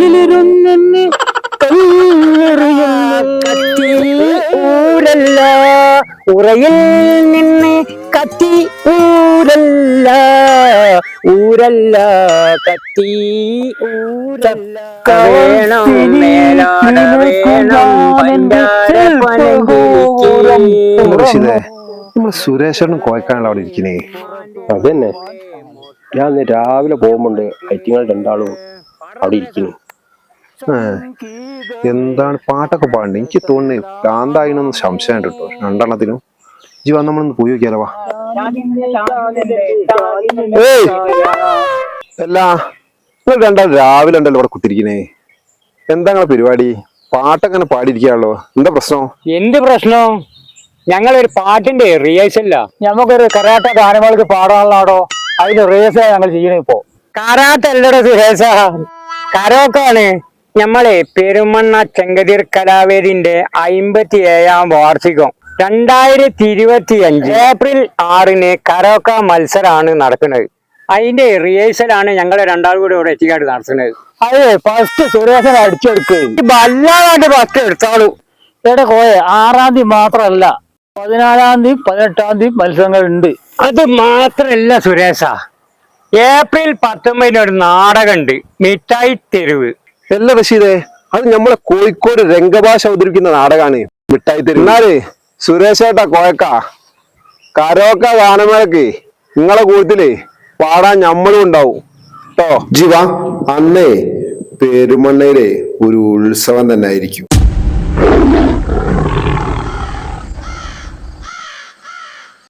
ഉള്ളിലിരുന്നെ കത്തി ഊരല്ല ഉറയിൽ നിന്ന് കത്തി ഊരല്ല ഊരല്ല കത്തി ഊരല്ല വേണം മേലാട വേണം നമ്മള് സുരേഷനും കോയക്കാണല്ലോ അവിടെ ഇരിക്കുന്നേ. അതന്നെ ഞാൻ രാവിലെ പോകുമ്പോണ്ട് ഐറ്റിങ്ങൾ രണ്ടാളും അവിടെ ഇരിക്കുന്നു. എന്താണ് പാട്ടൊക്കെ പാടണ്ടേ? എനിക്ക് തോന്നുന്നു ഭ്രാന്തായിനൊന്ന് സംശയം കേട്ടോ രണ്ടെണ്ണത്തിനും. ജീവ നമ്മളൊന്ന് പോയി നോക്കിയാലോ? വാ. അല്ല നിങ്ങൾ രണ്ടാളും രാവിലെ ഉണ്ടല്ലോ ഇവിടെ കുത്തിരിക്കുന്നേ. എന്താ നിങ്ങളെ പരിപാടി? പാട്ടൊക്കെ പാടിയിരിക്കാണല്ലോ, എന്താ പ്രശ്നം? എന്ത് പ്രശ്നം? ഞങ്ങളൊരു പാട്ടിന്റെ റിഹേഴ്സല്ല, ഞമ്മക്കൊരു കരാട്ട ഗാനങ്ങൾക്ക് പാടാനുള്ളതാടോ. അതിന്റെ റിഹേഴ്സൽ ഞങ്ങൾ ചെയ്യണേ. ഇപ്പോ കരാട്ട അല്ലടോ റിഹേഴ്സ, കരോക്കാണ്. ഞമ്മളെ പെരുമണ്ണ ചെങ്കതിർ കലാവേദിന്റെ 57ാം വാർഷികം 2025 ഏപ്രിൽ 6 കരോക്ക മത്സരമാണ് നടക്കുന്നത്. അതിന്റെ റിഹേഴ്സലാണ് ഞങ്ങളെ രണ്ടാളും കൂടെ ഇവിടെ എത്തിക്കാട്ട് നടത്തുന്നത്. അതെ, ഫസ്റ്റ് സുരേഷൻ അടിച്ചെടുക്ക്, വല്ലാതെ ഫസ്റ്റ് എടുത്താളൂ. ഇവിടെ കോയെ 6-ാം തീയതി മാത്രമല്ല 14-ാം തീയതി 18-ാം തീയതി മത്സരങ്ങളുണ്ട്. അത് മാത്രല്ല സുരേഷ, ഏപ്രിൽ 19 ഒരു നാടകമുണ്ട്, മിഠായി തെരുവ്. അല്ല റഷീദേ, അത് നമ്മളെ കോഴിക്കോട് രംഗഭാഷ അവതരിപ്പിക്കുന്ന നാടകമാണ് മിഠായി തെരുവ്. എന്നാലേ സുരേഷേട്ടാ കോയക്ക കരോക്ക ഗാനമേളക്ക് നിങ്ങളെ കൂട്ടത്തില് പാടാൻ ഞമ്മളും ഉണ്ടാവും കേട്ടോ. ജീവ അന്നേ പെരുമണ്ണയിലെ ഒരു ഉത്സവം തന്നെ ആയിരിക്കും.